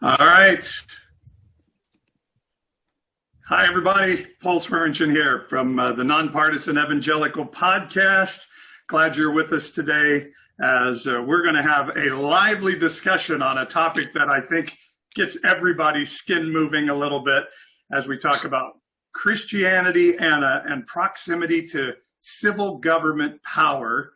All right. Hi, everybody. Paul Swearingen here from the Nonpartisan Evangelical Podcast. Glad you're with us today as we're going to have a lively discussion on a topic that I think gets everybody's skin moving a little bit as we talk about Christianity and proximity to civil government power.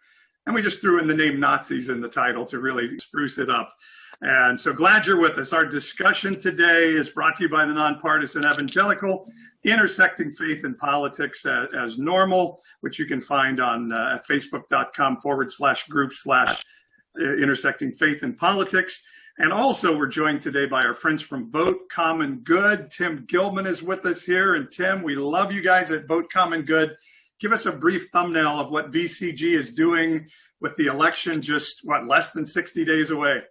And we just threw in the name Nazis in the title to really spruce it up. And so glad you're with us. Our discussion today is brought to you by the Nonpartisan Evangelical, intersecting faith and politics as normal, which you can find on at facebook.com/group/intersecting faith and politics. And also we're joined today by our friends from Vote Common Good. Tim Gilman is with us here. And Tim, we love you guys at Vote Common Good. Give us a brief thumbnail of what VCG is doing with the election just, less than 60 days away.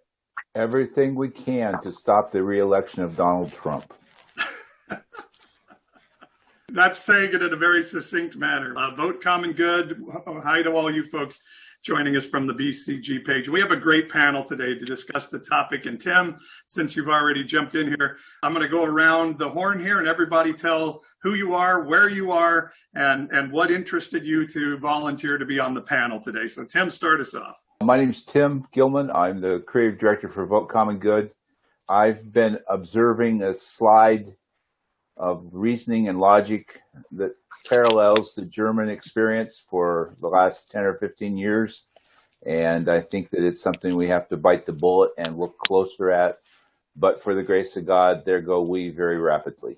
Everything we can to stop the re-election of Donald Trump. That's saying it in a very succinct manner. Vote Common Good. Hi to all you folks joining us from the BCG page. We have a great panel today to discuss the topic. And Tim, since you've already jumped in here, I'm going to go around the horn here and everybody tell who you are, where you are, and what interested you to volunteer to be on the panel today. So Tim, start us off. My name is Tim Gilman. I'm the creative director for Vote Common Good. I've been observing a slide of reasoning and logic that parallels the German experience for the last 10 or 15 years. And I think that it's something we have to bite the bullet and look closer at. But for the grace of God, there go we very rapidly.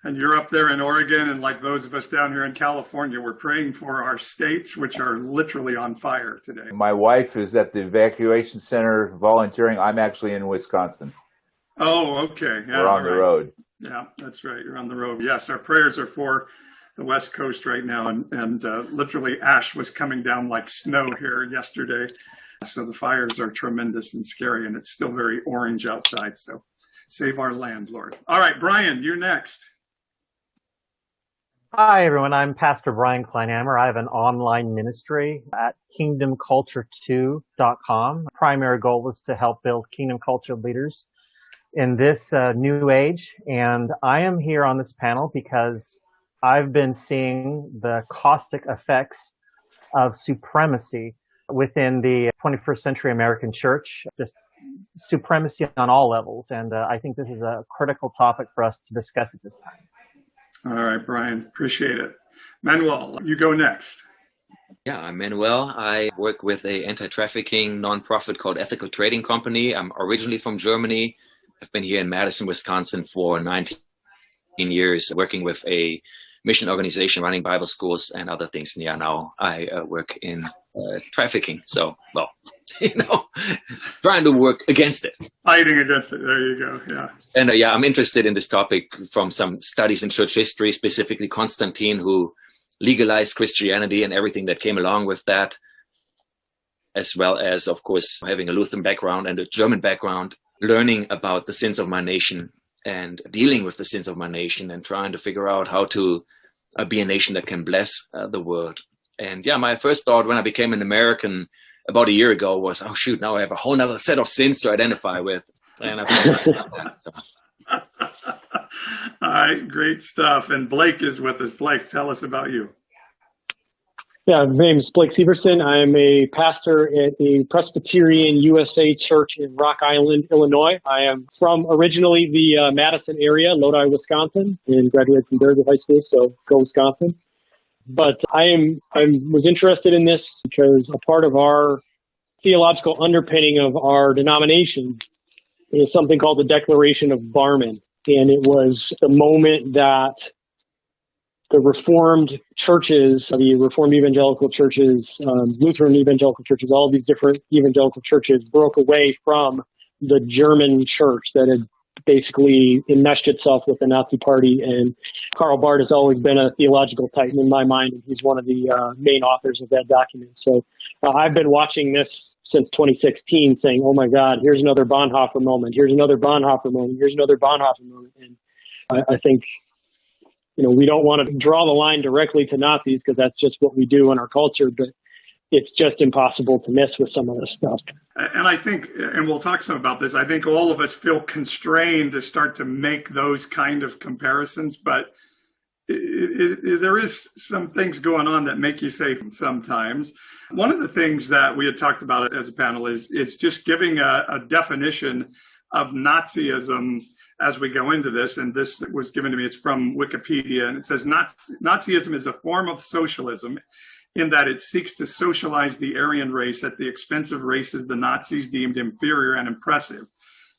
And you're up there in Oregon, and like those of us down here in California, we're praying for our states, which are literally on fire today. My wife is at the evacuation center volunteering. I'm actually in Wisconsin. Oh, okay. Yeah, we're on the road. Yeah, that's right. You're on the road. Yes, our prayers are for the West Coast right now. And literally ash was coming down like snow here yesterday. So the fires are tremendous and scary, and it's still very orange outside. So save our land, Lord. All right, Brian, you're next. Hi, everyone. I'm Pastor Brian Kleinhammer. I have an online ministry at kingdomculture2.com. Primary goal is to help build kingdom culture leaders in this new age. And I am here on this panel because I've been seeing the caustic effects of supremacy within the 21st century American church, just supremacy on all levels. And I think this is a critical topic for us to discuss at this time. All right, Brian, appreciate it. Manuel, you go next. Yeah, I'm Manuel. I work with an anti-trafficking nonprofit called Ethical Trading Company. I'm originally from Germany. I've been here in Madison, Wisconsin for 19 years, working with a mission organization, running Bible schools and other things. And yeah, now I work in trafficking. So, trying to work against it. Fighting against it. There you go. Yeah. And I'm interested in this topic from some studies in church history, specifically Constantine, who legalized Christianity and everything that came along with that, as well as, of course, having a Lutheran background and a German background, learning about the sins of my nation and dealing with the sins of my nation and trying to figure out how to be a nation that can bless the world. And yeah, my first thought when I became an American about a year ago was, oh shoot, now I have a whole other set of sins to identify with. And so. All right, great stuff. And Blake is with us. Blake, tell us about you. Yeah, my name is Blake Severson. I'm a pastor at a Presbyterian USA church in Rock Island, Illinois. I am from originally the Madison area, Lodi, Wisconsin, and graduated from Berkeley High School, so go Wisconsin. But I was interested in this because a part of our theological underpinning of our denomination is something called the Declaration of Barmen. And it was the moment that the Reformed churches, the Reformed evangelical churches, Lutheran evangelical churches, all of these different evangelical churches broke away from the German church that had basically enmeshed itself with the Nazi Party. And Karl Barth has always been a theological titan in my mind, and he's one of the main authors of that document. So I've been watching this since 2016 saying, oh my God, here's another Bonhoeffer moment. Here's another Bonhoeffer moment. Here's another Bonhoeffer moment. And I think, we don't want to draw the line directly to Nazis because that's just what we do in our culture. But it's just impossible to miss with some of this stuff. And I think, and we'll talk some about this, I think all of us feel constrained to start to make those kind of comparisons, but there is some things going on that make you say sometimes. One of the things that we had talked about as a panel is just giving a definition of Nazism as we go into this. And this was given to me, it's from Wikipedia, and it says Nazism is a form of socialism in that it seeks to socialize the Aryan race at the expense of races the Nazis deemed inferior and oppressive.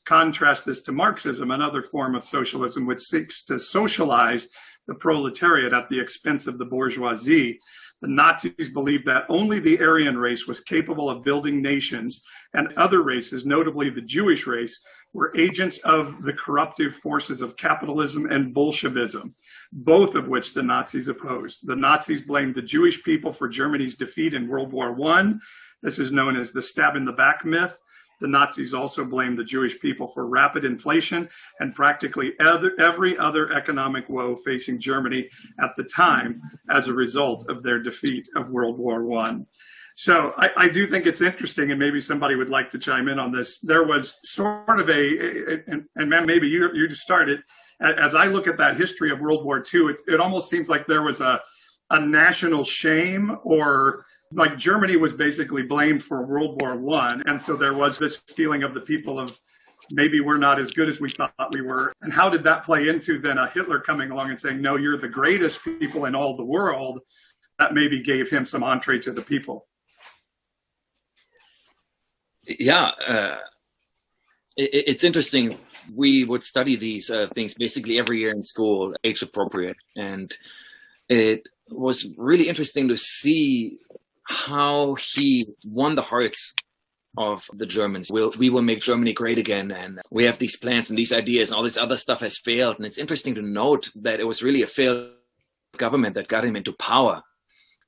Contrast this to Marxism, another form of socialism which seeks to socialize the proletariat at the expense of the bourgeoisie. The Nazis believed that only the Aryan race was capable of building nations, and other races, notably the Jewish race, were agents of the corruptive forces of capitalism and Bolshevism, both of which the Nazis opposed. The Nazis blamed the Jewish people for Germany's defeat in World War I. This is known as the stab in the back myth. The Nazis also blamed the Jewish people for rapid inflation and practically every other economic woe facing Germany at the time as a result of their defeat of World War I. So I do think it's interesting, and maybe somebody would like to chime in on this. There was sort of and man, maybe you started. As I look at that history of World War II, it almost seems like there was a national shame, or like Germany was basically blamed for World War I. And so there was this feeling of the people of maybe we're not as good as we thought we were. And how did that play into then a Hitler coming along and saying, no, you're the greatest people in all the world? That maybe gave him some entree to the people. Yeah, it's interesting. We would study these things basically every year in school, age appropriate. And it was really interesting to see how he won the hearts of the Germans. We will make Germany great again, and we have these plans and these ideas, and all this other stuff has failed. And it's interesting to note that it was really a failed government that got him into power.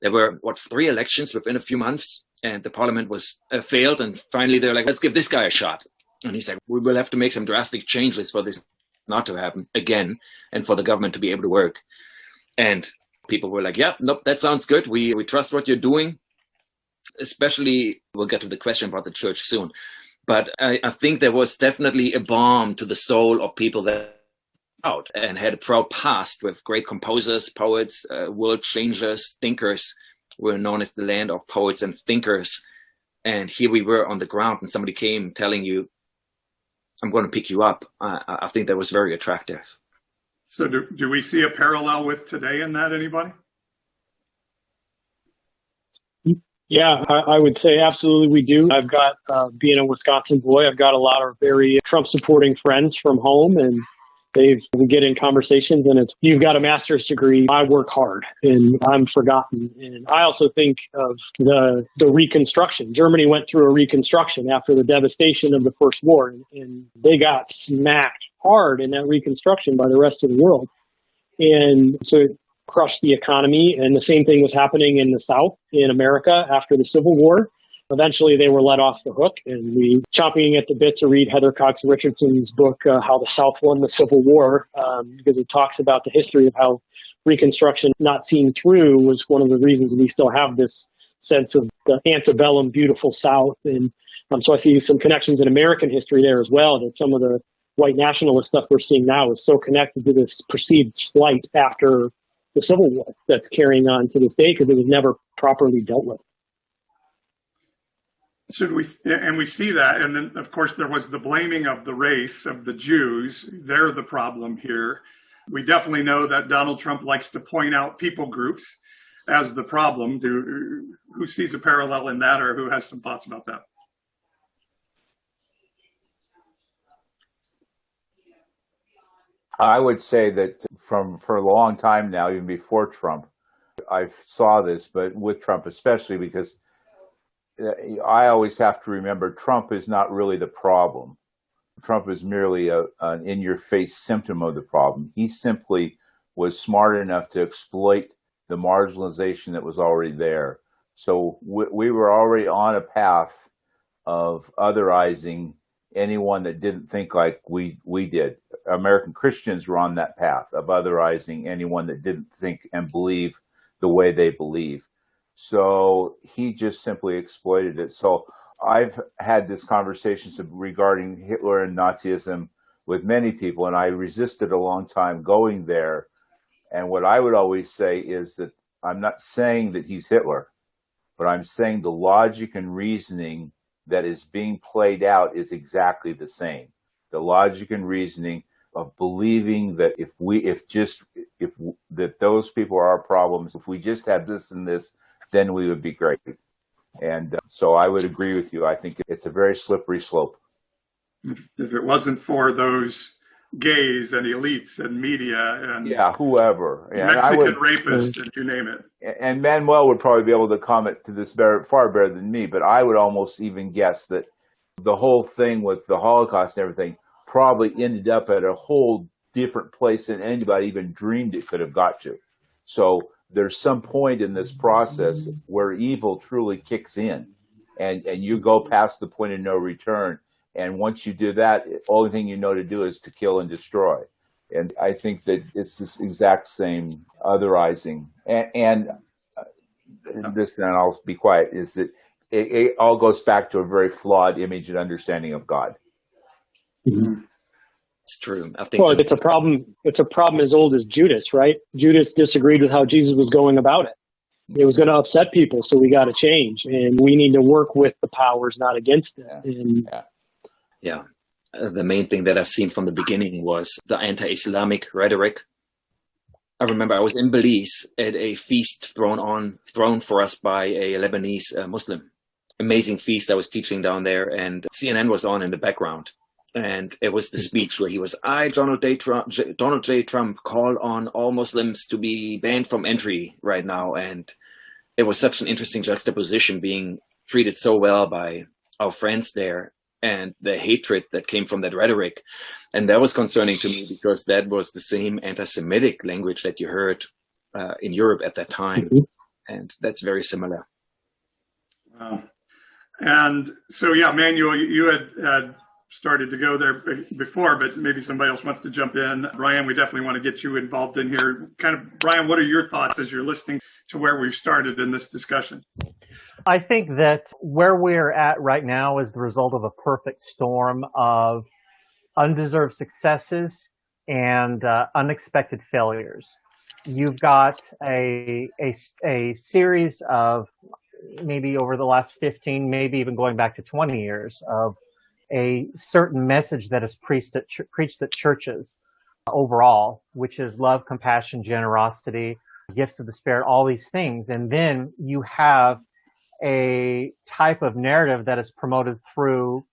There were, 3 elections within a few months, and the parliament was failed. And finally, they're like, let's give this guy a shot. And he's like, we will have to make some drastic changes for this not to happen again, and for the government to be able to work. And people were like, yeah, nope, that sounds good. We trust what you're doing. Especially, we'll get to the question about the church soon. But I think there was definitely a balm to the soul of people that out and had a proud past with great composers, poets, world changers, thinkers. We're known as the land of poets and thinkers. And here we were on the ground, and somebody came telling you, I'm going to pick you up. I think that was very attractive. So do we see a parallel with today in that, anybody? Yeah, I would say absolutely we do. I've got, being a Wisconsin boy, I've got a lot of very Trump-supporting friends from home, and we get in conversations, and it's, you've got a master's degree, I work hard, and I'm forgotten. And I also think of the Reconstruction. Germany went through a Reconstruction after the devastation of the First War, and they got smacked hard in that Reconstruction by the rest of the world. And so it crushed the economy, and the same thing was happening in the South in America after the Civil War. Eventually, they were let off the hook, and we chomping at the bit to read Heather Cox Richardson's book, How the South Won the Civil War, because it talks about the history of how Reconstruction not seen through was one of the reasons we still have this sense of the antebellum beautiful South. And so I see some connections in American history there as well, that some of the white nationalist stuff we're seeing now is so connected to this perceived slight after the Civil War that's carrying on to this day because it was never properly dealt with. We see that. And then, of course, there was the blaming of the race of the Jews. They're the problem here. We definitely know that Donald Trump likes to point out people groups as the problem. Who sees a parallel in that, or who has some thoughts about that? I would say that for a long time now, even before Trump, I saw this, but with Trump especially, because I always have to remember Trump is not really the problem. Trump is merely an in-your-face symptom of the problem. He simply was smart enough to exploit the marginalization that was already there. So we were already on a path of otherizing anyone that didn't think like we did. American Christians were on that path of otherizing anyone that didn't think and believe the way they believe. So he just simply exploited it. So I've had this conversation regarding Hitler and Nazism with many people, and I resisted a long time going there. And what I would always say is that I'm not saying that he's Hitler, but I'm saying the logic and reasoning that is being played out is exactly the same. The logic and reasoning of believing that that those people are our problems, if we just had this and this, then we would be great. And so I would agree with you. I think it's a very slippery slope. If it wasn't for those gays and elites and media and whoever, Mexican rapists and you name it. And Manuel would probably be able to comment to this far better than me, but I would almost even guess that the whole thing with the Holocaust and everything probably ended up at a whole different place than anybody even dreamed it could have got to. So there's some point in this process where evil truly kicks in and you go past the point of no return. And once you do that, the only thing you know to do is to kill and destroy. And I think that it's this exact same otherizing. And this, and I'll be quiet, is that it all goes back to a very flawed image and understanding of God. Mm-hmm. It's true. I think. Well, it's a problem. It's a problem as old as Judas, right? Judas disagreed with how Jesus was going about it. It was going to upset people, so we got to change, and we need to work with the powers, not against it. Yeah. The main thing that I've seen from the beginning was the anti-Islamic rhetoric. I remember I was in Belize at a feast thrown for us by a Lebanese Muslim. Amazing feast I was teaching down there, and CNN was on in the background. And it was the speech where he was, Donald J. Trump, call on all Muslims to be banned from entry right now. And it was such an interesting juxtaposition, being treated so well by our friends there, and the hatred that came from that rhetoric. And that was concerning to me because that was the same anti-Semitic language that you heard in Europe at that time. Mm-hmm. And that's very similar. Wow. And so, Manuel, you had started to go there before, but maybe somebody else wants to jump in. Brian, we definitely want to get you involved in here. Brian, what are your thoughts as you're listening to where we've started in this discussion? I think that where we're at right now is the result of a perfect storm of undeserved successes and unexpected failures. You've got a series of, maybe over the last 15, maybe even going back to 20 years, of a certain message that is preached at churches overall, which is love, compassion, generosity, gifts of the Spirit, all these things. And then you have a type of narrative that is promoted through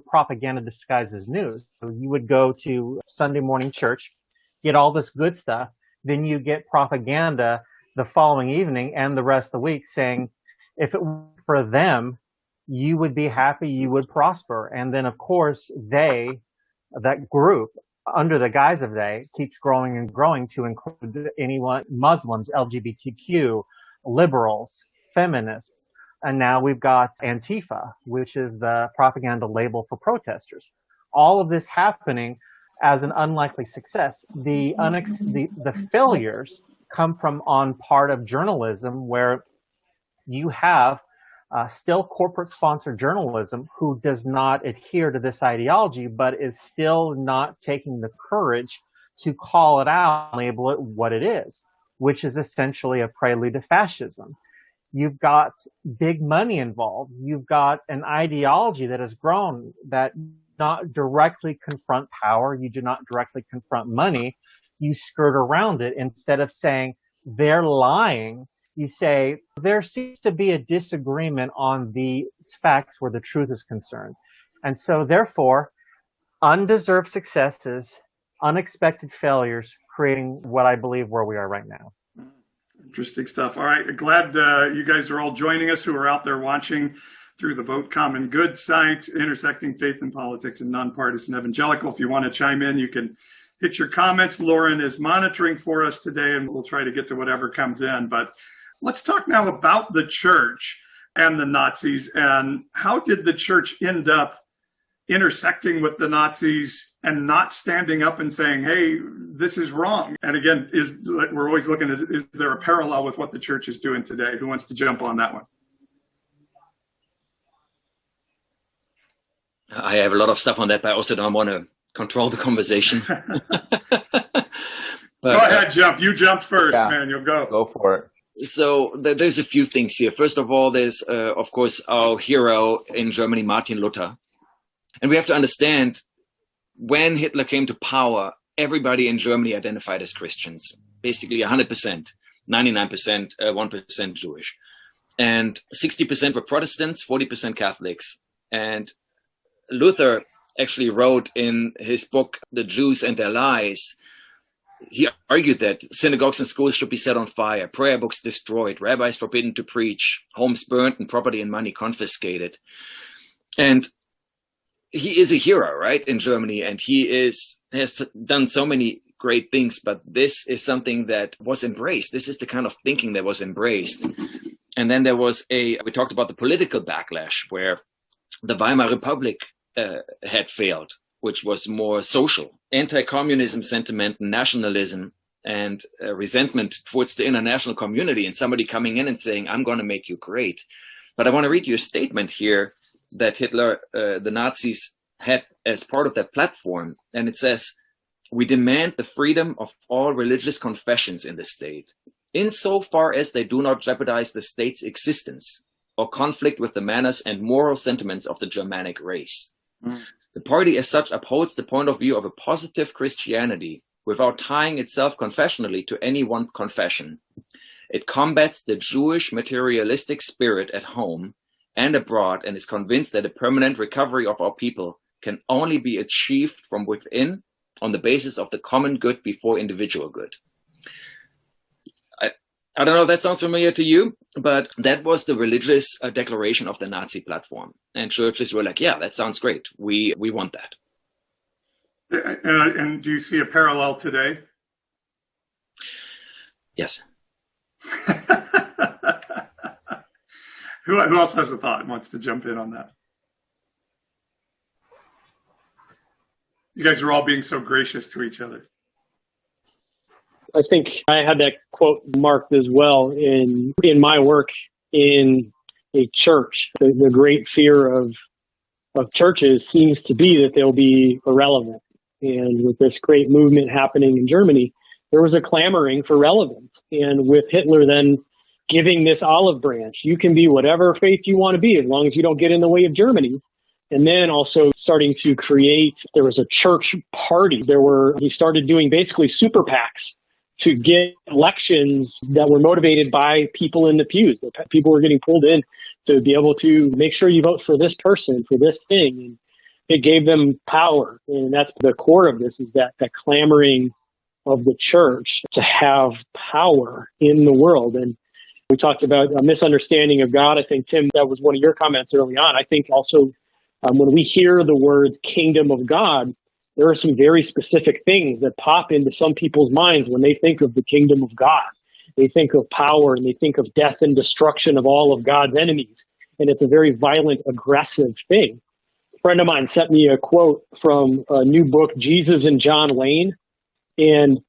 propaganda disguised as news. So you would go to Sunday morning church, get all this good stuff, then you get propaganda the following evening and the rest of the week saying, if it were for them, you would be happy, you would prosper. And then, of course, that group, under the guise of they, keeps growing and growing to include anyone, Muslims, LGBTQ, liberals, feminists. And now we've got Antifa, which is the propaganda label for protesters. All of this happening as an unlikely success. The failures come from on part of journalism, where you have still corporate-sponsored journalism who does not adhere to this ideology, but is still not taking the courage to call it out and label it what it is, which is essentially a prelude to fascism. You've got big money involved. You've got an ideology that has grown that not directly confront power. You do not directly confront money. You skirt around it. Instead of saying they're lying, you say there seems to be a disagreement on the facts where the truth is concerned. And so therefore, undeserved successes, unexpected failures, creating what I believe where we are right now. Interesting stuff. All right. Glad you guys are all joining us who are out there watching through the Vote Common Good site, intersecting faith and politics and nonpartisan evangelical. If you want to chime in, you can hit your comments. Lauren is monitoring for us today, and we'll try to get to whatever comes in. But let's talk now about the church and the Nazis, and how did the church end up intersecting with the Nazis and not standing up and saying, hey, this is wrong? And again, we're always looking at, is there a parallel with what the church is doing today? Who wants to jump on that one? I have a lot of stuff on that, but I also don't want to control the conversation. Go ahead, jump. You jumped first, man. You'll go. Go for it. So there's a few things here. First of all, there's, of course, our hero in Germany, Martin Luther. And we have to understand, when Hitler came to power, everybody in Germany identified as Christians. Basically 100%, 99%, 1% Jewish. And 60% were Protestants, 40% Catholics. And Luther actually wrote in his book, The Jews and Their Lies, he argued that synagogues and schools should be set on fire, prayer books destroyed, rabbis forbidden to preach, homes burnt, and property and money confiscated. And he is a hero, right, in Germany, and he has done so many great things, but this is something that was embraced. This is the kind of thinking that was embraced. And then there was we talked about the political backlash, where the Weimar Republic had failed, which was more social. Anti-communism sentiment, nationalism, and resentment towards the international community, and somebody coming in and saying, I'm going to make you great. But I want to read you a statement here that Hitler, the Nazis, had as part of their platform. And it says, we demand the freedom of all religious confessions in the state, insofar as they do not jeopardize the state's existence or conflict with the manners and moral sentiments of the Germanic race. Mm. The party as such upholds the point of view of a positive Christianity without tying itself confessionally to any one confession. It combats the Jewish materialistic spirit at home and abroad, and is convinced that a permanent recovery of our people can only be achieved from within on the basis of the common good before individual good. I don't know if that sounds familiar to you, but that was the religious declaration of the Nazi platform. And churches were like, yeah, that sounds great. We want that. And do you see a parallel today? Yes. Who else has a thought and wants to jump in on that? You guys are all being so gracious to each other. I think I had that quote marked as well in my work in a church. The great fear of churches seems to be that they'll be irrelevant. And with this great movement happening in Germany, there was a clamoring for relevance. And with Hitler then giving this olive branch, you can be whatever faith you want to be as long as you don't get in the way of Germany. And then also starting to create, there was a church party. He started doing basically super PACs to get elections that were motivated by people in the pews. People were getting pulled in to be able to make sure you vote for this person, for this thing. And it gave them power. And that's the core of this, is that clamoring of the church to have power in the world. And we talked about a misunderstanding of God. I think, Tim, that was one of your comments early on. I think also when we hear the word kingdom of God, there are some very specific things that pop into some people's minds when they think of the kingdom of God. They think of power, and they think of death and destruction of all of God's enemies. And it's a very violent, aggressive thing. A friend of mine sent me a quote from a new book, Jesus and John Wayne. And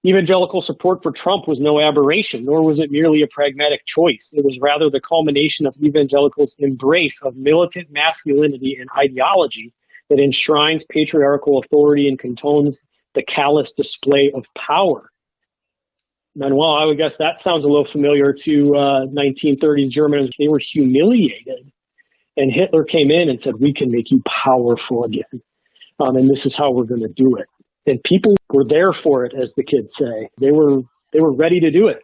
evangelical support for Trump was no aberration, nor was it merely a pragmatic choice. It was rather the culmination of evangelicals' embrace of militant masculinity and ideology that enshrines patriarchal authority and condones the callous display of power. Manuel, I would guess that sounds a little familiar to 1930s Germans. They were humiliated. And Hitler came in and said, we can make you powerful again. And this is how we're going to do it. And people were there for it, as the kids say. They were ready to do it.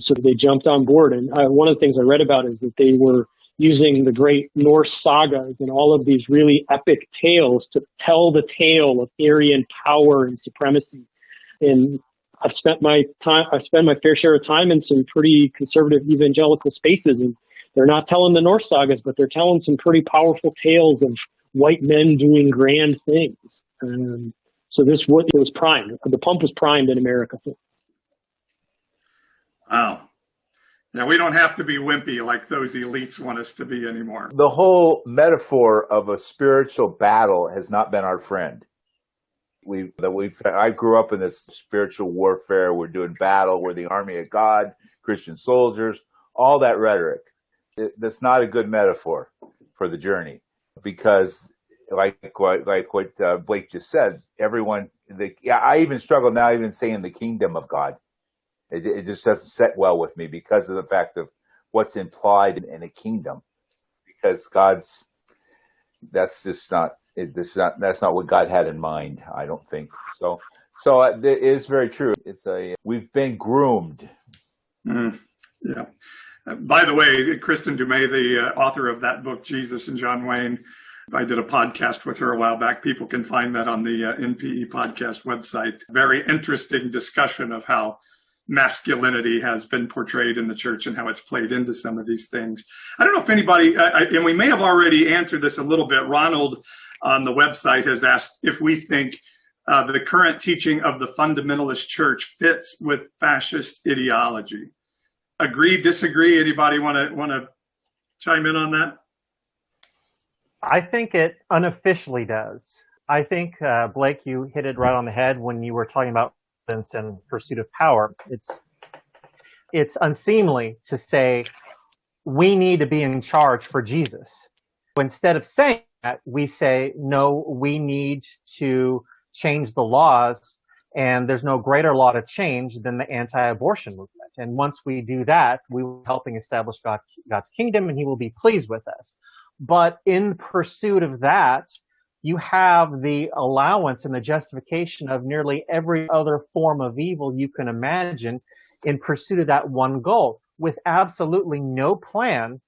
So they jumped on board. And one of the things I read about is that they were using the great Norse sagas and all of these really epic tales to tell the tale of Aryan power and supremacy. And I spend my fair share of time in some pretty conservative evangelical spaces, and they're not telling the Norse sagas, but they're telling some pretty powerful tales of white men doing grand things. So it was primed. The pump was primed in America. Wow. Now, we don't have to be wimpy like those elites want us to be anymore. The whole metaphor of a spiritual battle has not been our friend. I grew up in this spiritual warfare. We're doing battle. We're the army of God, Christian soldiers, all that rhetoric. That's not a good metaphor for the journey, because like what Blake just said, I even struggle now even saying the kingdom of God. It just doesn't set well with me because of the fact of what's implied in a kingdom, because that's not what God had in mind, I don't think. So it is very true. We've been groomed. Mm, yeah. By the way, Kristen Dumais, the author of that book, Jesus and John Wayne, I did a podcast with her a while back. People can find that on the NPE podcast website. Very interesting discussion of how masculinity has been portrayed in the church and how it's played into some of these things. I don't know if anybody, and we may have already answered this a little bit. Ronald on the website has asked if we think the current teaching of the fundamentalist church fits with fascist ideology. Agree, disagree? Anybody want to chime in on that? I think it unofficially does. I think, Blake, you hit it right on the head when you were talking about violence and pursuit of power. It's unseemly to say we need to be in charge for Jesus. Instead of saying that, we say, no, we need to change the laws, and there's no greater law to change than the anti-abortion movement. And once we do that, we will be helping establish God's kingdom, and he will be pleased with us. But in pursuit of that, you have the allowance and the justification of nearly every other form of evil you can imagine in pursuit of that one goal, with absolutely no plan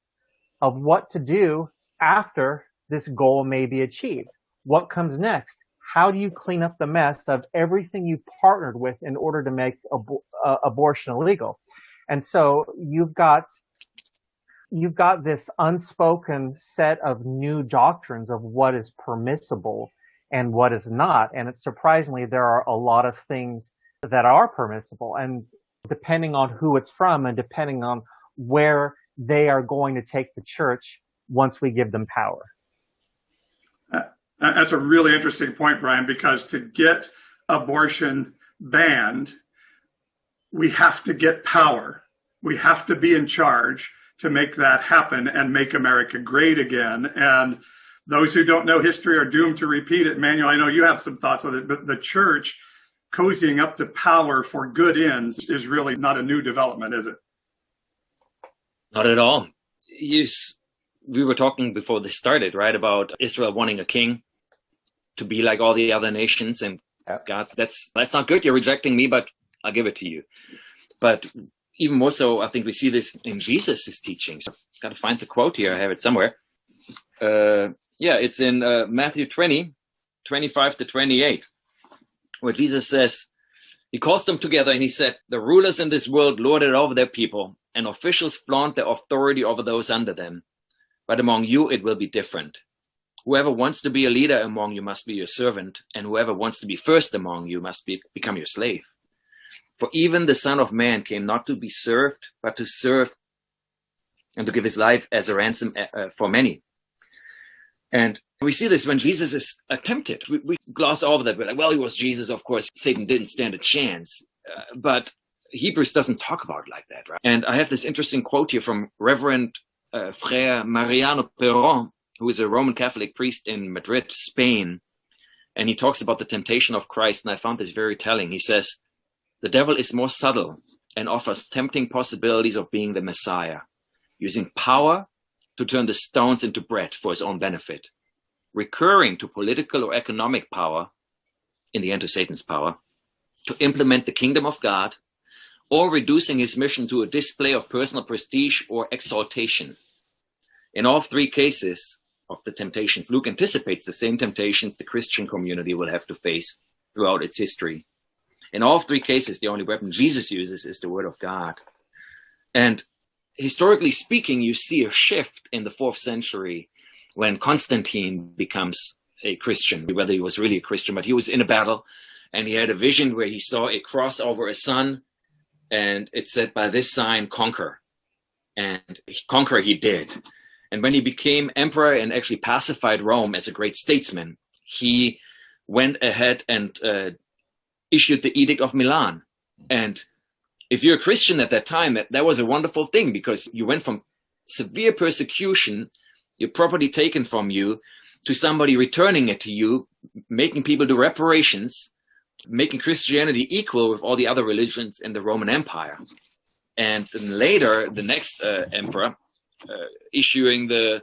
of what to do after this goal may be achieved. What comes next? How do you clean up the mess of everything you partnered with in order to make abortion illegal? And so you've got this unspoken set of new doctrines of what is permissible and what is not. And it's surprisingly, there are a lot of things that are permissible, and depending on who it's from and depending on where they are going to take the church once we give them power. That's a really interesting point, Brian, because to get abortion banned, we have to get power. We have to be in charge to make that happen and make America great again. And those who don't know history are doomed to repeat it. Manuel, I know you have some thoughts on it, but the church cozying up to power for good ends is really not a new development, is it? Not at all. We were talking before this started, right, about Israel wanting a king to be like all the other nations, and God's that's not good. You're rejecting me, but I'll give it to you. But even more so, I think we see this in Jesus' teachings. I've got to find the quote here. I have it somewhere. It's in Matthew 20, 25 to 28, where Jesus says, he calls them together and he said, the rulers in this world lord it over their people, and officials flaunt their authority over those under them. But among you, it will be different. Whoever wants to be a leader among you must be your servant, and whoever wants to be first among you must become your slave. For even the Son of Man came not to be served, but to serve and to give his life as a ransom for many. And we see this when Jesus is tempted. We gloss over that. We're like, well, he was Jesus. Of course, Satan didn't stand a chance. But Hebrews doesn't talk about it like that, right? And I have this interesting quote here from Reverend Frère Mariano Perón, who is a Roman Catholic priest in Madrid, Spain. And he talks about the temptation of Christ. And I found this very telling. He says, the devil is more subtle and offers tempting possibilities of being the Messiah, using power to turn the stones into bread for his own benefit, recurring to political or economic power, in the end to Satan's power, to implement the kingdom of God, or reducing his mission to a display of personal prestige or exaltation. In all three cases of the temptations, Luke anticipates the same temptations the Christian community will have to face throughout its history. In all three cases, the only weapon Jesus uses is the word of God. And historically speaking, you see a shift in the 4th century when Constantine becomes a Christian, whether he was really a Christian, but he was in a battle and he had a vision where he saw a cross over a sun, and it said, by this sign, conquer. and conquer he did. And when he became emperor and actually pacified Rome as a great statesman, he went ahead and issued the Edict of Milan. And if you're a Christian at that time, that was a wonderful thing, because you went from severe persecution, your property taken from you, to somebody returning it to you, making people do reparations, making Christianity equal with all the other religions in the Roman Empire. And then later, the next emperor issuing the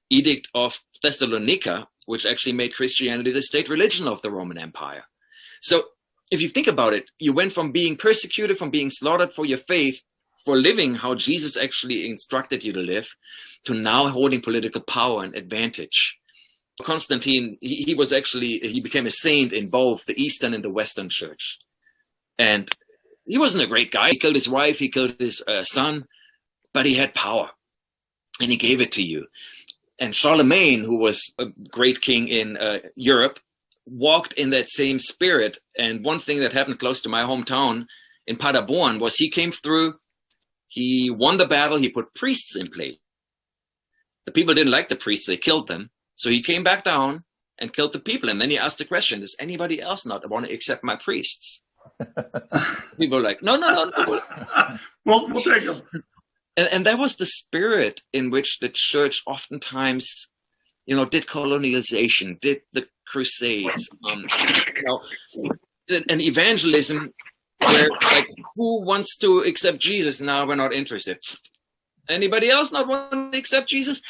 Edict of Thessalonica, which actually made Christianity the state religion of the Roman Empire. So if you think about it, you went from being persecuted, from being slaughtered for your faith, for living how Jesus actually instructed you to live, to now holding political power and advantage. Constantine, he became a saint in both the Eastern and the Western church. And he wasn't a great guy. He killed his wife, he killed his son, but he had power and he gave it to you. And Charlemagne, who was a great king in Europe, walked in that same spirit. And one thing that happened close to my hometown in Paderborn was he came through, he won the battle, he put priests in place. The people didn't like the priests, they killed them. So he came back down and killed the people. And then he asked the question, does anybody else not want to accept my priests? People were like, no. We'll take them. And that was the spirit in which the church oftentimes, did colonialization, did the Crusades, and evangelism, where like, who wants to accept Jesus? Now we're not interested. Anybody else not want to accept Jesus?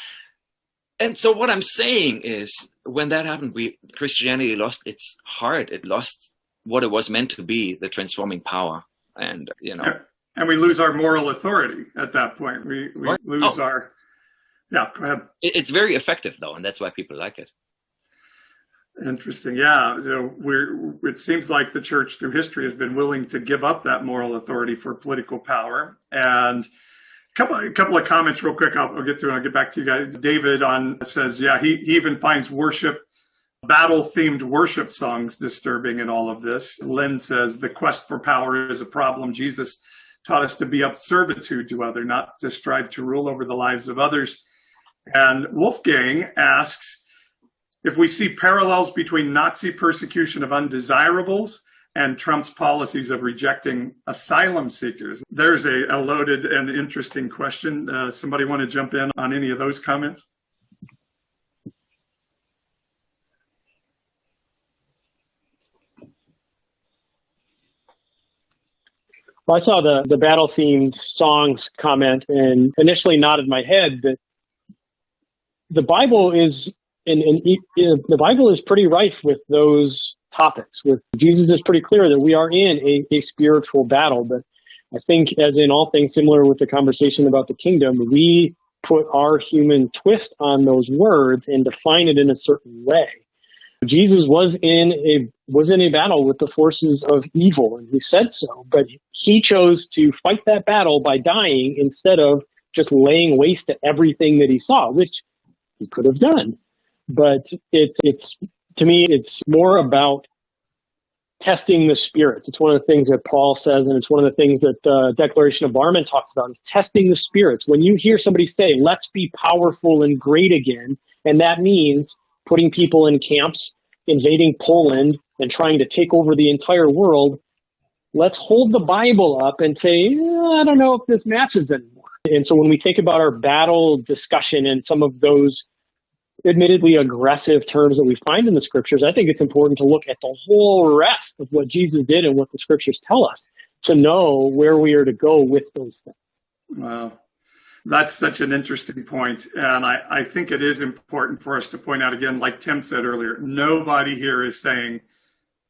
And so what I'm saying is, when that happened, Christianity lost its heart. It lost what it was meant to be, the transforming power. And, And we lose our moral authority at that point. We lose our... Yeah, go ahead. It's very effective, though, and that's why people like it. Interesting. Yeah. It seems like the church through history has been willing to give up that moral authority for political power. And a couple of comments real quick. I'll get to it. I'll get back to you guys. David says, yeah, he even finds battle-themed worship songs disturbing in all of this. Lynn says, the quest for power is a problem. Jesus taught us to be of servitude to others, not to strive to rule over the lives of others. And Wolfgang asks if we see parallels between Nazi persecution of undesirables and Trump's policies of rejecting asylum seekers. There's a loaded and interesting question. Somebody want to jump in on any of those comments? Well, I saw the battle-themed songs comment and initially nodded my head that the Bible is the Bible is pretty rife with those topics. With Jesus is pretty clear that we are in a spiritual battle. But I think, as in all things similar with the conversation about the kingdom, we put our human twist on those words and define it in a certain way. Jesus was in a battle with the forces of evil, and he said so, but he chose to fight that battle by dying instead of just laying waste to everything that he saw, which he could have done. But it's to me, it's more about testing the spirits. It's one of the things that Paul says, and it's one of the things that the Declaration of Barmen talks about, is testing the spirits. When you hear somebody say, let's be powerful and great again, and that means putting people in camps, invading Poland, and trying to take over the entire world, let's hold the Bible up and say, I don't know if this matches anymore. And so when we think about our battle discussion and some of those admittedly aggressive terms that we find in the scriptures, I think it's important to look at the whole rest of what Jesus did and what the scriptures tell us to know where we are to go with those things. Wow. That's such an interesting point. And I think it is important for us to point out again, like Tim said earlier, nobody here is saying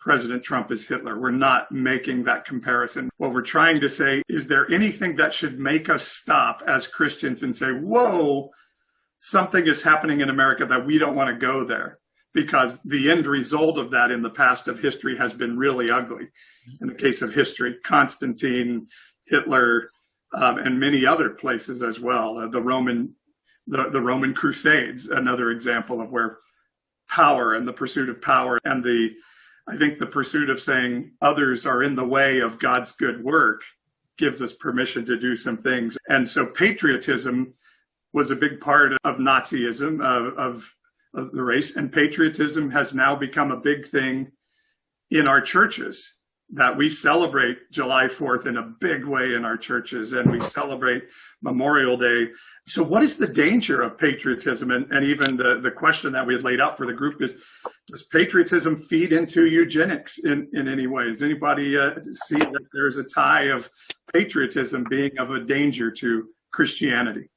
President Trump is Hitler. We're not making that comparison. What we're trying to say, is there anything that should make us stop as Christians and say, whoa, something is happening in America that we don't want to go there? Because the end result of that in the past of history has been really ugly. In the case of history, Constantine, Hitler, and many other places as well. The Roman Crusades, another example of where power and the pursuit of power and I think the pursuit of saying others are in the way of God's good work gives us permission to do some things. And so patriotism was a big part of Nazism, of the race. And patriotism has now become a big thing in our churches, that we celebrate July 4th in a big way in our churches, and we celebrate Memorial Day. So what is the danger of patriotism? And even the question that we had laid out for the group is, does patriotism feed into eugenics in any way? Does anybody see that there's a tie of patriotism being of a danger to Christianity?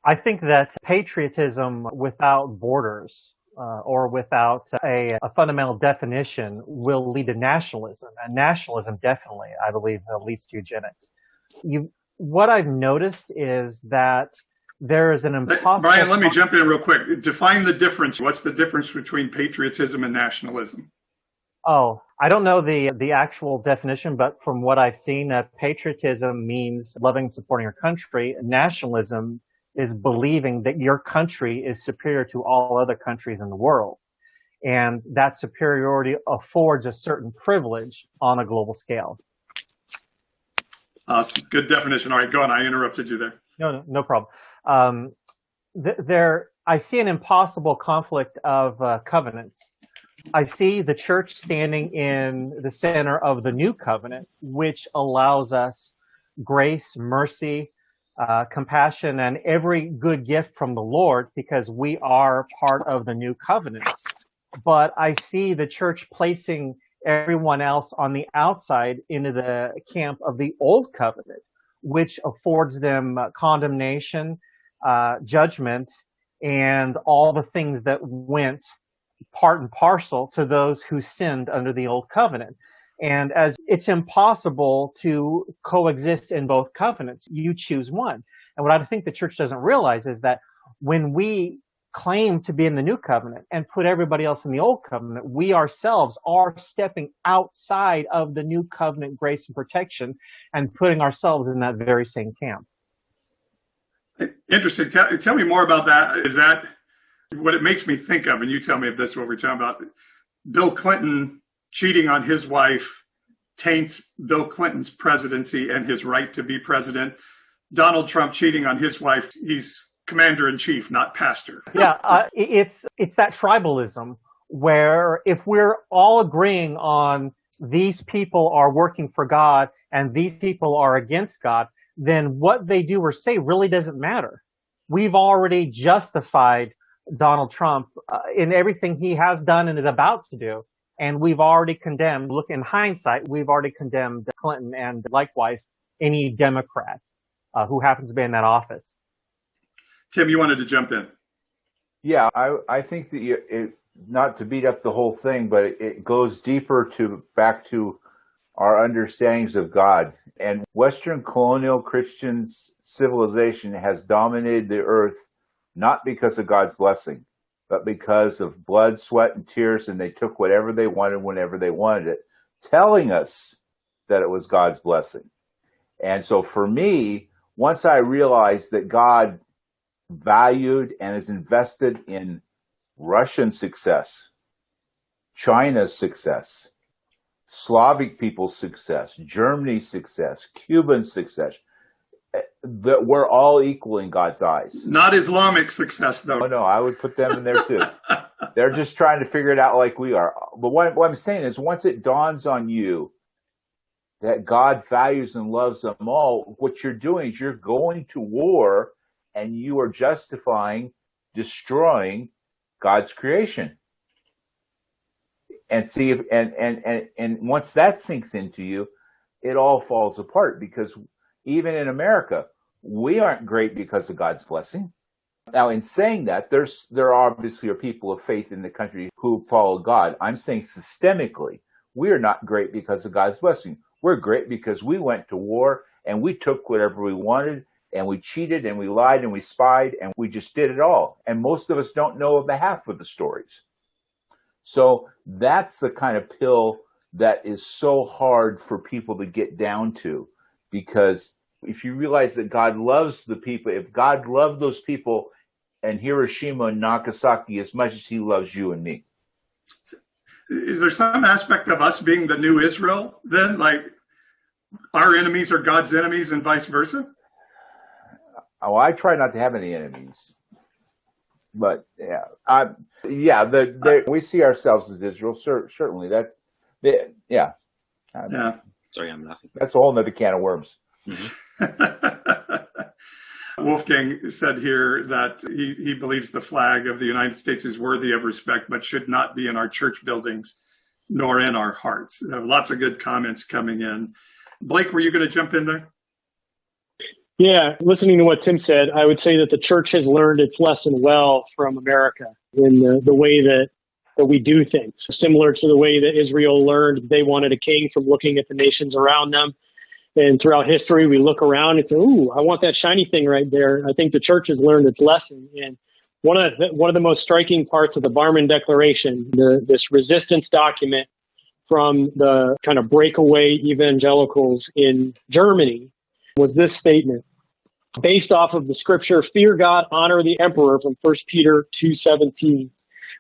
I think that patriotism without borders or without a fundamental definition will lead to nationalism. And nationalism definitely, I believe, leads to eugenics. What I've noticed is that there is an impossible... Brian, let me jump in real quick. Define the difference. What's the difference between patriotism and nationalism? Oh, I don't know the actual definition, but from what I've seen, patriotism means loving and supporting your country. Nationalism is believing that your country is superior to all other countries in the world. And that superiority affords a certain privilege on a global scale. Awesome. Good definition. All right, go on. I interrupted you there. No problem. I see an impossible conflict of covenants. I see the church standing in the center of the new covenant, which allows us grace, mercy, compassion, and every good gift from the Lord, because we are part of the new covenant. But I see the church placing everyone else on the outside into the camp of the old covenant, which affords them condemnation, judgment, and all the things that went part and parcel to those who sinned under the old covenant. And as it's impossible to coexist in both covenants, you choose one. And what I think the church doesn't realize is that when we claim to be in the new covenant and put everybody else in the old covenant, we ourselves are stepping outside of the new covenant grace and protection and putting ourselves in that very same camp. Interesting. Tell me more about that. Is that what it makes me think of? And you tell me if this is what we're talking about. Bill Clinton cheating on his wife taints Bill Clinton's presidency and his right to be president. Donald Trump cheating on his wife, he's commander-in-chief, not pastor. Yeah, it's that tribalism where if we're all agreeing on these people are working for God and these people are against God, then what they do or say really doesn't matter. We've already justified Donald Trump in everything he has done and is about to do. And we've already condemned, look, in hindsight, we've already condemned Clinton and likewise any Democrat who happens to be in that office. Tim, you wanted to jump in. Yeah, I think that not to beat up the whole thing, but it goes deeper back to our understandings of God. And Western colonial Christian civilization has dominated the earth not because of God's blessing, but because of blood, sweat, and tears, and they took whatever they wanted whenever they wanted it, telling us that it was God's blessing. And so for me, once I realized that God valued and is invested in Russian success, China's success, Slavic people's success, Germany's success, Cuban success, that we're all equal in God's eyes. Not Islamic success, though. Oh, no, I would put them in there too. They're just trying to figure it out like we are. But what I'm saying is once it dawns on you that God values and loves them all, what you're doing is you're going to war and you are justifying destroying God's creation. And see if and once that sinks into you, it all falls apart, because even in America, we aren't great because of God's blessing. Now, in saying that, there obviously are people of faith in the country who follow God. I'm saying systemically, we are not great because of God's blessing. We're great because we went to war and we took whatever we wanted, and we cheated and we lied and we spied and we just did it all. And most of us don't know the half of the stories. So that's the kind of pill that is so hard for people to get down to, because if you realize that God loves the people, if God loved those people in Hiroshima and Nagasaki as much as he loves you and me. Is there some aspect of us being the new Israel then? Like our enemies are God's enemies and vice versa? Oh, I try not to have any enemies, but we see ourselves as Israel. Certainly, Yeah. Sorry, I'm laughing. That's a whole nother can of worms. Wolfgang said here that he believes the flag of the United States is worthy of respect, but should not be in our church buildings nor in our hearts. Lots of good comments coming in. Blake, were you going to jump in there? Yeah, listening to what Tim said, I would say that the church has learned its lesson well from America in the way that we do things, similar to the way that Israel learned they wanted a king from looking at the nations around them. And throughout history, we look around and say, ooh, I want that shiny thing right there. I think the church has learned its lesson. And one of the most striking parts of the Barmen Declaration, this resistance document from the kind of breakaway evangelicals in Germany, was this statement. Based off of the scripture, fear God, honor the emperor from 1 Peter 2:17.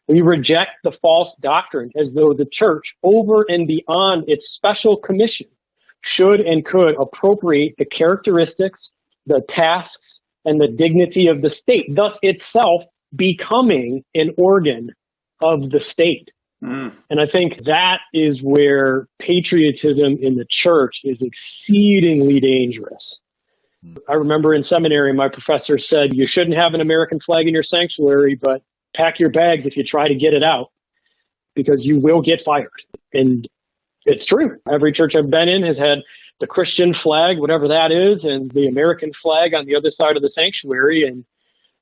We reject the false doctrine as though the church, over and beyond its special commission, should and could appropriate the characteristics, the tasks, and the dignity of the state, thus itself becoming an organ of the state. And I think that is where patriotism in the church is exceedingly dangerous. I remember in seminary, my professor said, you shouldn't have an American flag in your sanctuary, but pack your bags if you try to get it out, because you will get fired. And it's true. Every church I've been in has had the Christian flag, whatever that is, and the American flag on the other side of the sanctuary. And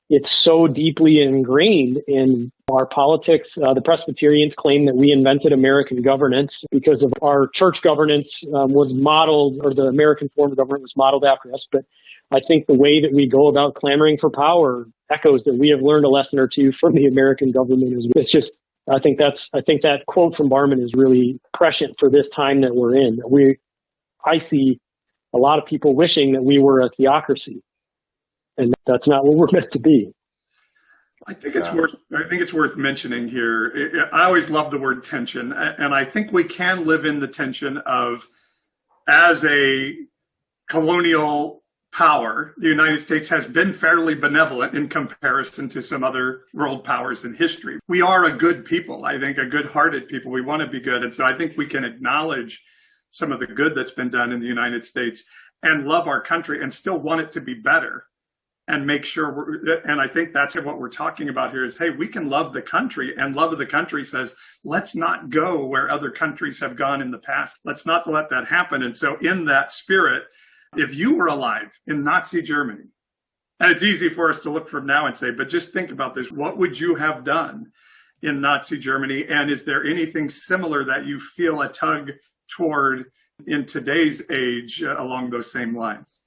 it's so deeply ingrained in our politics. The Presbyterians claim that we invented American governance because of our church governance was modeled, or the American form of government was modeled after us. But I think the way that we go about clamoring for power echoes that we have learned a lesson or two from the American government. It's just, I think that quote from Barmen is really prescient for this time that we're in. I see a lot of people wishing that we were a theocracy, and that's not what we're meant to be. I think it's worth mentioning here. I always love the word tension, and I think we can live in the tension of, as a colonial power, the United States has been fairly benevolent in comparison to some other world powers in history. We are a good people, I think, a good-hearted people. We want to be good. And so I think we can acknowledge some of the good that's been done in the United States and love our country and still want it to be better and make sure and I think that's what we're talking about here is, hey, we can love the country, and love of the country says, let's not go where other countries have gone in the past. Let's not let that happen. And so in that spirit, if you were alive in Nazi Germany, and it's easy for us to look from now and say, but just think about this. What would you have done in Nazi Germany? And is there anything similar that you feel a tug toward in today's age along those same lines?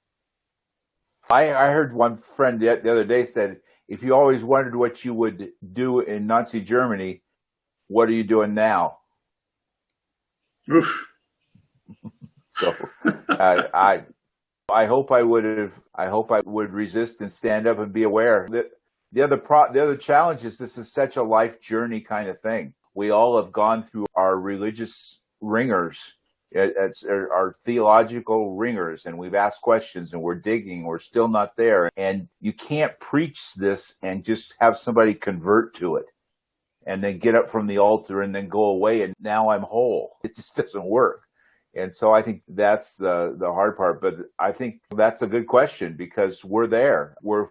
I heard one friend the other day said, if you always wondered what you would do in Nazi Germany, what are you doing now? Oof. So I hope I would resist and stand up and be aware. The other challenge is this is such a life journey kind of thing. We all have gone through our religious ringers. It's our theological ringers, and we've asked questions, and we're digging. We're still not there. And you can't preach this and just have somebody convert to it and then get up from the altar and then go away and now I'm whole. It just doesn't work. And so I think that's the hard part. But I think that's a good question because we're there. We're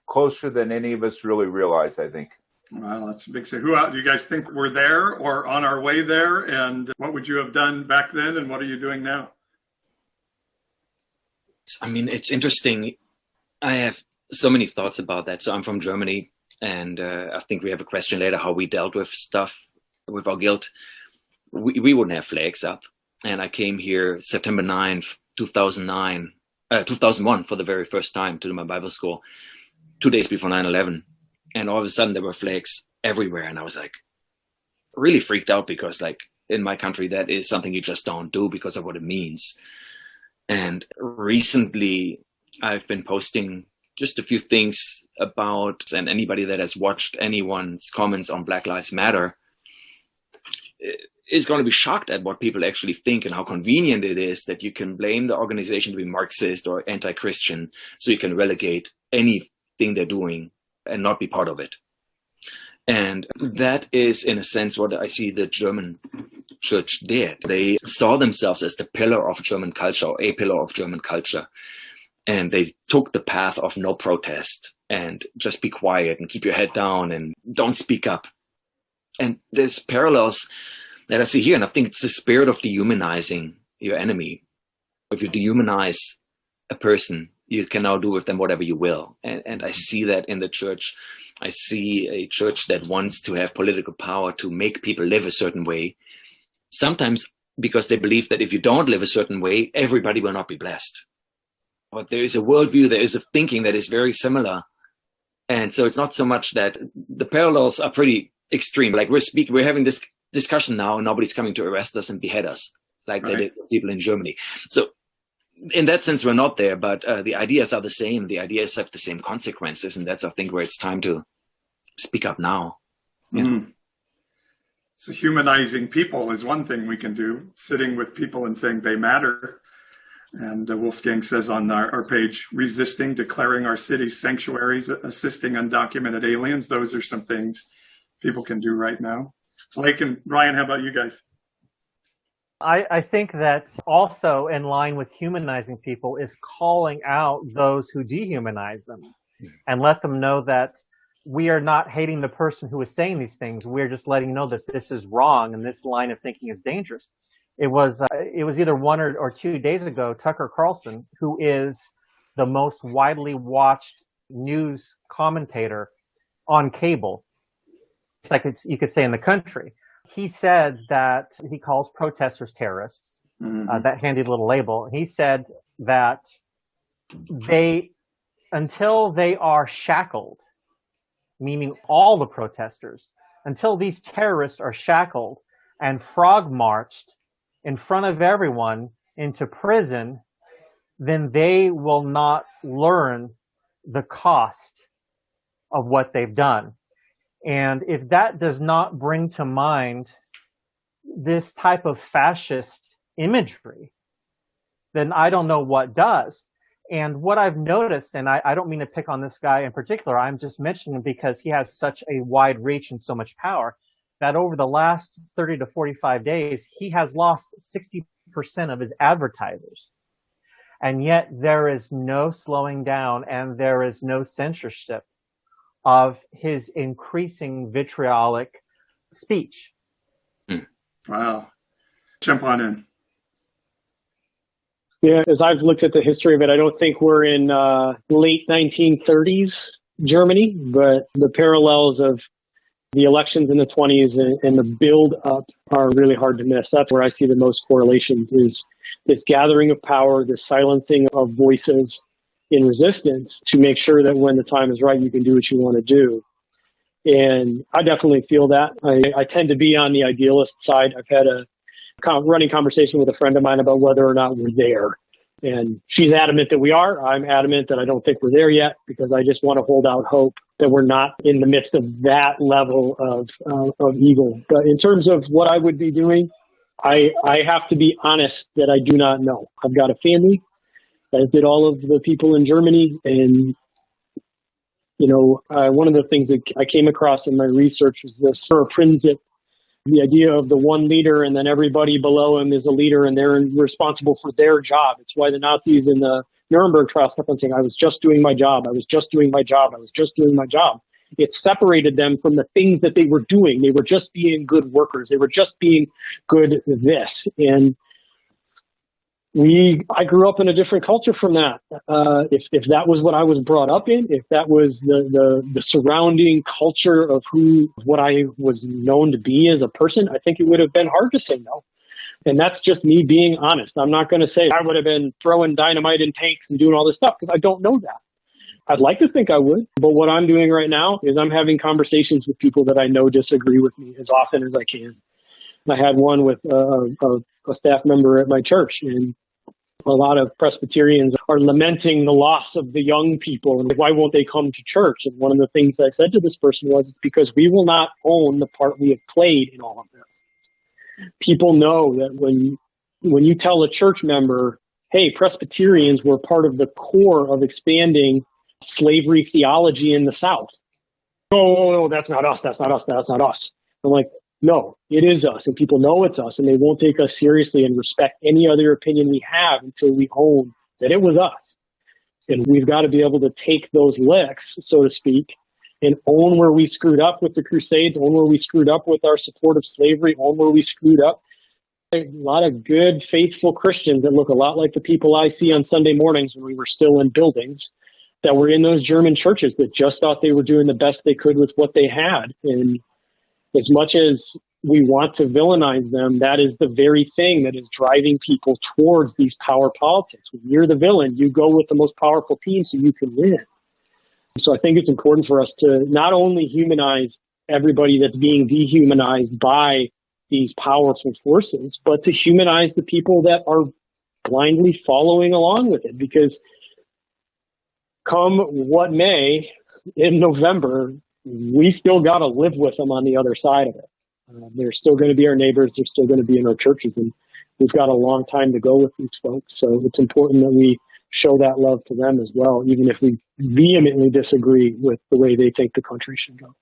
closer than any of us really realize, I think. Well, that's a big say. Who do you guys think we're there or on our way there? And what would you have done back then? And what are you doing now? I mean, it's interesting. I have so many thoughts about that. So I'm from Germany, and I think we have a question later how we dealt with stuff, with our guilt. We wouldn't have flags up. And I came here September 9th, 2001 for the very first time to do my Bible school, 2 days before 9/11. And all of a sudden there were flags everywhere. And I was like really freaked out because like in my country, that is something you just don't do because of what it means. And recently I've been posting just a few things about, and anybody that has watched anyone's comments on Black Lives Matter, is going to be shocked at what people actually think and how convenient it is that you can blame the organization to be Marxist or anti-Christian, so you can relegate anything they're doing and not be part of it. And that is, in a sense, what I see the German church did. They saw themselves as the pillar of German culture, or a pillar of German culture. And they took the path of no protest and just be quiet and keep your head down and don't speak up. And there's parallels that I see here, and I think it's the spirit of dehumanizing your enemy. If you dehumanize a person, you can now do with them whatever you will. And I see that in the church. I see a church that wants to have political power to make people live a certain way, sometimes because they believe that if you don't live a certain way, everybody will not be blessed. But there is a worldview, there is a thinking that is very similar. And so it's not so much that the parallels are pretty extreme. Like we're having this discussion now and nobody's coming to arrest us and behead us like they did people in Germany. So in that sense, we're not there, but the ideas are the same. The ideas have the same consequences. And that's, I think, where it's time to speak up now. Mm. So humanizing people is one thing we can do, sitting with people and saying they matter. And Wolfgang says on our page, resisting, declaring our cities sanctuaries, assisting undocumented aliens. Those are some things people can do right now. Blake and Ryan, how about you guys? I think that also in line with humanizing people is calling out those who dehumanize them and let them know that we are not hating the person who is saying these things. We're just letting you know that this is wrong and this line of thinking is dangerous. It was either 1 or 2 days ago, Tucker Carlson, who is the most widely watched news commentator on cable, it's like you could say in the country. He said that he calls protesters terrorists, that handy little label. He said that until they are shackled, meaning all the protesters, until these terrorists are shackled and frog marched in front of everyone into prison, then they will not learn the cost of what they've done. And if that does not bring to mind this type of fascist imagery, then I don't know what does. And what I've noticed, and I don't mean to pick on this guy in particular, I'm just mentioning him because he has such a wide reach and so much power, that over the last 30 to 45 days, he has lost 60% of his advertisers. And yet there is no slowing down and there is no censorship of his increasing vitriolic speech. Wow. Jump on in. Yeah, as I've looked at the history of it, I don't think we're in late 1930s Germany, but the parallels of the elections in the 20s and the build up are really hard to miss. That's where I see the most correlations, is this gathering of power, this silencing of voices in resistance to make sure that when the time is right, you can do what you want to do. And I definitely feel that. I tend to be on the idealist side. I've had a running conversation with a friend of mine about whether or not we're there. And she's adamant that we are. I'm adamant that I don't think we're there yet, because I just want to hold out hope that we're not in the midst of that level of evil. But in terms of what I would be doing, I have to be honest that I do not know. I've got a family, as did all of the people in Germany. And, you know, one of the things that I came across in my research was this Prinzip, the idea of the one leader and then everybody below him is a leader and they're responsible for their job. It's why the Nazis in the Nuremberg trial kept on saying, I was just doing my job. I was just doing my job. I was just doing my job. It separated them from the things that they were doing. They were just being good workers. They were just being good this. And I grew up in a different culture from that. If that was what I was brought up in, if that was the surrounding culture of what I was known to be as a person, I think it would have been hard to say no. And that's just me being honest. I'm not going to say I would have been throwing dynamite in tanks and doing all this stuff, because I don't know that. I'd like to think I would, but what I'm doing right now is I'm having conversations with people that I know disagree with me as often as I can. I had one with a staff member at my church, and a lot of Presbyterians are lamenting the loss of the young people and why won't they come to church? And one of the things I said to this person was, it's because we will not own the part we have played in all of this. people know that when you tell a church member, hey, Presbyterians were part of the core of expanding slavery theology in the South. Oh, no, that's not us. That's not us. That's not us. I'm like, no, it is us. And people know it's us, and they won't take us seriously and respect any other opinion we have until we own that it was us. And we've got to be able to take those licks, so to speak, and own where we screwed up with the Crusades, own where we screwed up with our support of slavery, own where we screwed up. A lot of good, faithful Christians that look a lot like the people I see on Sunday mornings when we were still in buildings that were in those German churches that just thought they were doing the best they could with what they had. And as much as we want to villainize them, that is the very thing that is driving people towards these power politics. When you're the villain, you go with the most powerful team so you can win. So I think it's important for us to not only humanize everybody that's being dehumanized by these powerful forces, but to humanize the people that are blindly following along with it. Because come what may, in November, we still got to live with them on the other side of it. They're still going to be our neighbors. They're still going to be in our churches. And we've got a long time to go with these folks. So it's important that we show that love to them as well, even if we vehemently disagree with the way they think the country should go.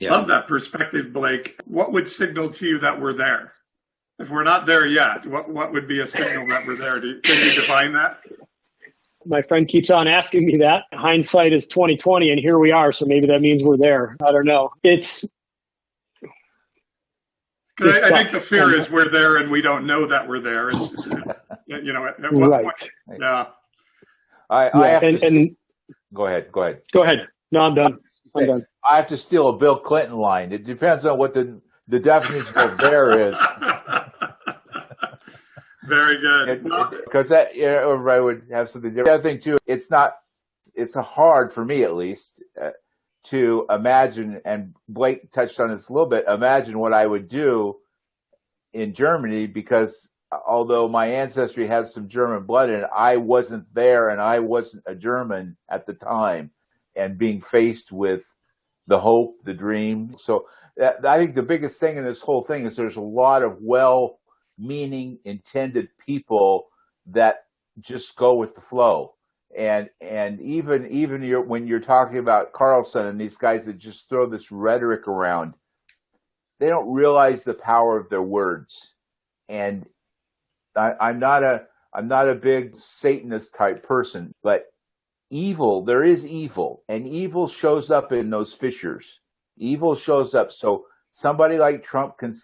Yeah. Love that perspective, Blake. What would signal to you that we're there? If we're not there yet, what would be a signal that we're there? Can you define that? My friend keeps on asking me that. Hindsight is 20/20, and here we are. So maybe that means we're there. I don't know. I think the fear is we're there and we don't know that we're there. It's, at what right. point? Yeah. Go ahead. Go ahead. No, I'm done. I have to steal a Bill Clinton line. It depends on what the definition of there is. Very good. Because everybody would have something different. The other thing too, it's hard for me at least to imagine, and Blake touched on this a little bit, imagine what I would do in Germany, because although my ancestry has some German blood in it, I wasn't there and I wasn't a German at the time, and being faced with the hope, the dream. So I think the biggest thing in this whole thing is there's a lot of well-meaning, intended people that just go with the flow. And even when you're talking about Carlson and these guys that just throw this rhetoric around, they don't realize the power of their words. And I'm not a big Satanist type person, but there is evil, and evil shows up in those fissures. Evil shows up. So somebody like Trump can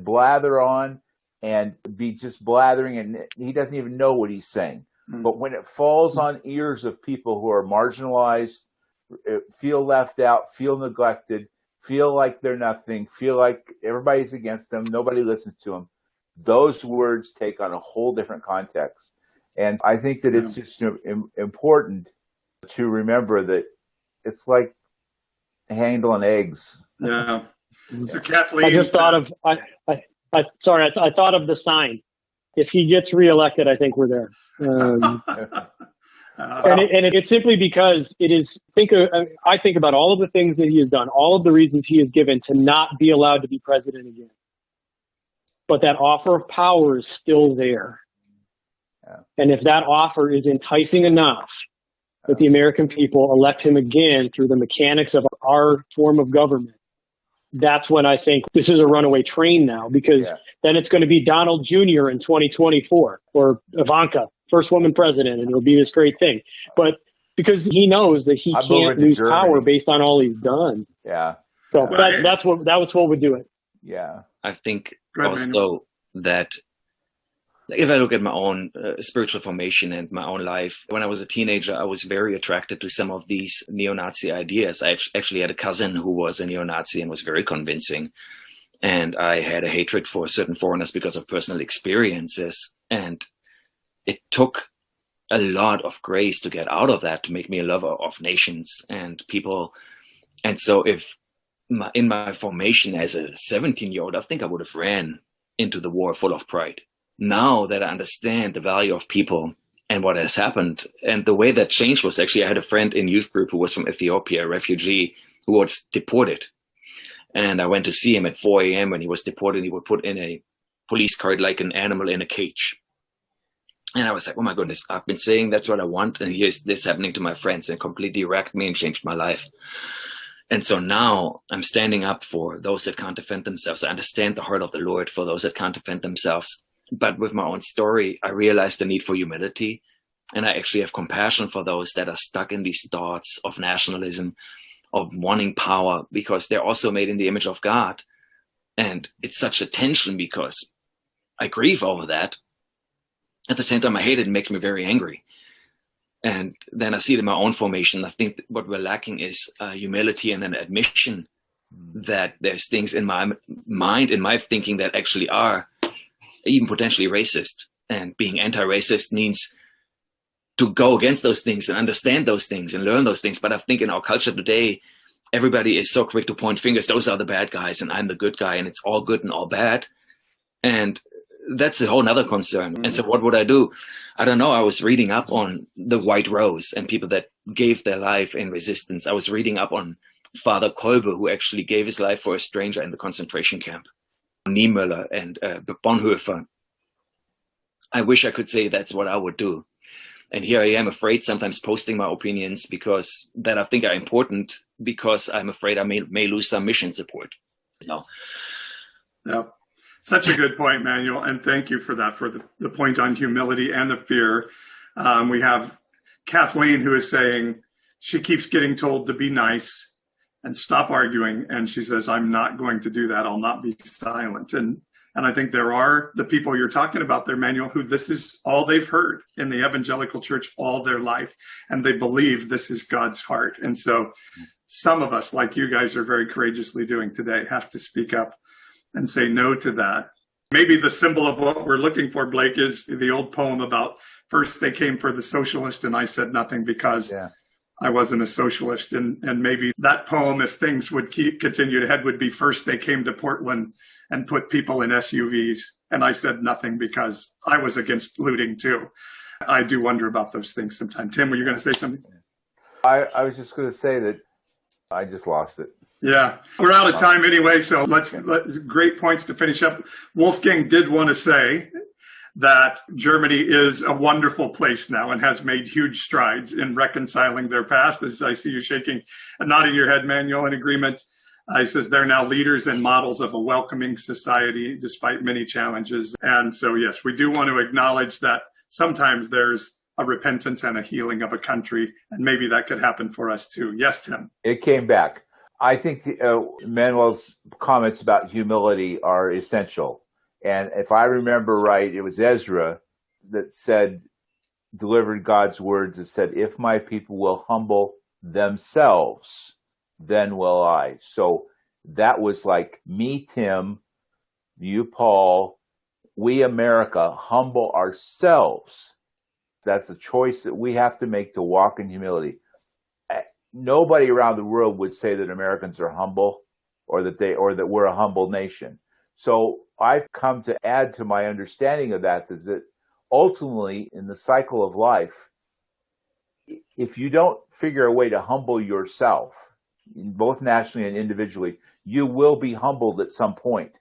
blather on and be just blathering, and he doesn't even know what he's saying. But when it falls on ears of people who are marginalized, feel left out, feel neglected, feel like they're nothing, feel like everybody's against them, nobody listens to them, those words take on a whole different context. And I think that it's just important to remember that it's like handling eggs. Yeah. So Kathleen, I just thought of I thought of the sign. If he gets reelected, I think we're there. And it's simply because I think about all of the things that he has done, all of the reasons he has given to not be allowed to be president again. But that offer of power is still there. Yeah. And if that offer is enticing enough that the American people elect him again through the mechanics of our form of government, that's when I think this is a runaway train now, because then it's going to be Donald Jr. in 2024 or Ivanka, first woman president, and it'll be this great thing. But because he knows that he can't lose power based on all he's done. Yeah. So that's what would do it. Yeah. I think also that if I look at my own spiritual formation and my own life, when I was a teenager, I was very attracted to some of these neo-Nazi ideas. I actually had a cousin who was a neo-Nazi and was very convincing. And I had a hatred for certain foreigners because of personal experiences. And it took a lot of grace to get out of that, to make me a lover of nations and people. And so in my formation as a 17-year-old, I think I would have ran into the war full of pride. Now that I understand the value of people and what has happened, and the way that changed was actually, I had a friend in youth group who was from Ethiopia, a refugee who was deported. And I went to see him at 4 a.m. when he was deported. He was put in a police cart like an animal in a cage. And I was like, oh my goodness, I've been saying that's what I want. And here's this happening to my friends, and completely wrecked me and changed my life. And so now I'm standing up for those that can't defend themselves. I understand the heart of the Lord for those that can't defend themselves. But with my own story, I realized the need for humility. And I actually have compassion for those that are stuck in these thoughts of nationalism, of wanting power, because they're also made in the image of God. And it's such a tension because I grieve over that. At the same time, I hate it. It makes me very angry. And then I see it in my own formation. I think that what we're lacking is humility and an admission that there's things in my mind, in my thinking, that actually are even potentially racist. And being anti-racist means to go against those things and understand those things and learn those things. But I think in our culture today, everybody is so quick to point fingers. Those are the bad guys and I'm the good guy, and it's all good and all bad. And that's a whole nother concern. And so what would I do? I don't know. I was reading up on the White Rose and people that gave their life in resistance. I was reading up on Father Kolbe, who actually gave his life for a stranger in the concentration camp. Niemöller and Bonhoeffer. I wish I could say that's what I would do. And here I am, afraid sometimes posting my opinions because that I think are important, because I'm afraid I may lose some mission support. You know? Yep. Such a good point, Manuel, and thank you for that, for the point on humility and the fear. We have Kathleen, who is saying she keeps getting told to be nice and stop arguing, and she says, I'm not going to do that. I'll not be silent. And I think there are the people you're talking about there, Manuel, who this is all they've heard in the evangelical church all their life, and they believe this is God's heart. And so some of us, like you guys are very courageously doing today, have to speak up and say no to that. Maybe the symbol of what we're looking for, Blake, is the old poem about first they came for the socialist and I said nothing because I wasn't a socialist. And maybe that poem, if things would continue ahead, would be first they came to Portland and put people in SUVs and I said nothing because I was against looting too. I do wonder about those things sometimes. Tim, were you going to say something? I was just going to say that I just lost it. Yeah, we're out of time anyway, so let's great points to finish up. Wolfgang did want to say that Germany is a wonderful place now and has made huge strides in reconciling their past. As I see you shaking and nodding your head, Manuel, in agreement. He says they're now leaders and models of a welcoming society despite many challenges. And so, yes, we do want to acknowledge that sometimes there's a repentance and a healing of a country, and maybe that could happen for us too. Yes, Tim? It came back. I think Manuel's comments about humility are essential. And if I remember right, it was Ezra that delivered God's words that said, if my people will humble themselves, then will I. So that was like me, Tim, you, Paul, we, America, humble ourselves. That's a choice that we have to make to walk in humility. Nobody around the world would say that Americans are humble or that we're a humble nation. So I've come to add to my understanding of that is that ultimately in the cycle of life, if you don't figure a way to humble yourself, both nationally and individually, you will be humbled at some point.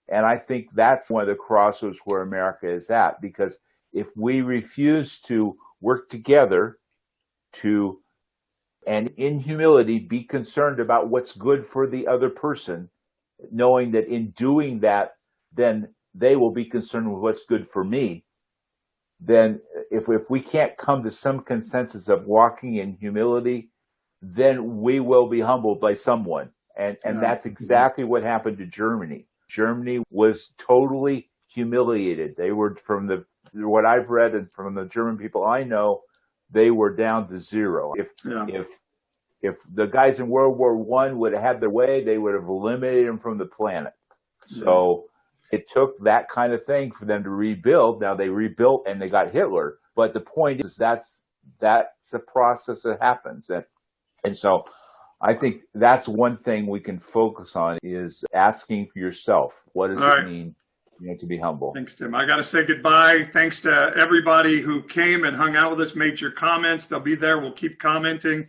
And I think that's one of the crossroads where America is at, because if we refuse to work together and in humility be concerned about what's good for the other person, knowing that in doing that, then they will be concerned with what's good for me, then if we can't come to some consensus of walking in humility, then we will be humbled by someone. And that's exactly what happened to Germany. Germany was totally humiliated. They were, from what I've read and from the German people I know, they were down to zero. If the guys in World War I would have had their way, they would have eliminated them from the planet. So it took that kind of thing for them to rebuild. Now they rebuilt and they got Hitler. But the point is that's a process that happens. And so I think that's one thing we can focus on, is asking for yourself, what does it mean, to be humble? Thanks, Tim. I got to say goodbye. Thanks to everybody who came and hung out with us, made your comments. They'll be there. We'll keep commenting.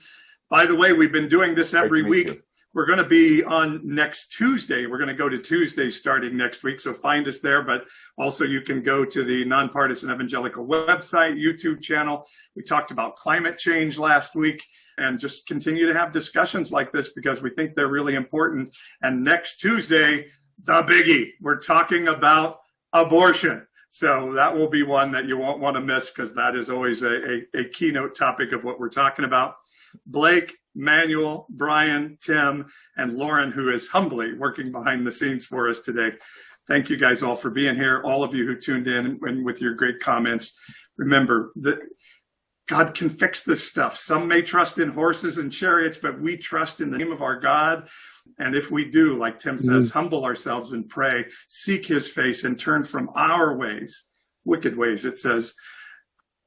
By the way, we've been doing this every week. We're going to be on next Tuesday. We're going to go to Tuesday starting next week. So find us there. But also you can go to the Nonpartisan Evangelical website, YouTube channel. We talked about climate change last week, and just continue to have discussions like this because we think they're really important. And next Tuesday, the biggie, we're talking about abortion. So that will be one that you won't want to miss because that is always a keynote topic of what we're talking about. Blake, Manuel, Brian, Tim, and Lauren, who is humbly working behind the scenes for us today. Thank you guys all for being here. All of you who tuned in and with your great comments. Remember that God can fix this stuff. Some may trust in horses and chariots, but we trust in the name of our God. And if we do, like Tim says, humble ourselves and pray, seek his face and turn from our ways, wicked ways, it says,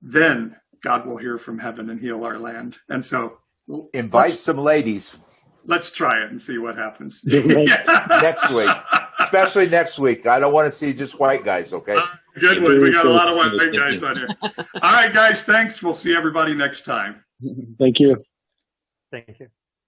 then God will hear from heaven and heal our land. And so invite some ladies. Let's try it and see what happens. Next week, especially next week. I don't want to see just white guys, okay? Good one. We got a lot of white guys on here. All right, guys, thanks. We'll see everybody next time. Thank you. Thank you.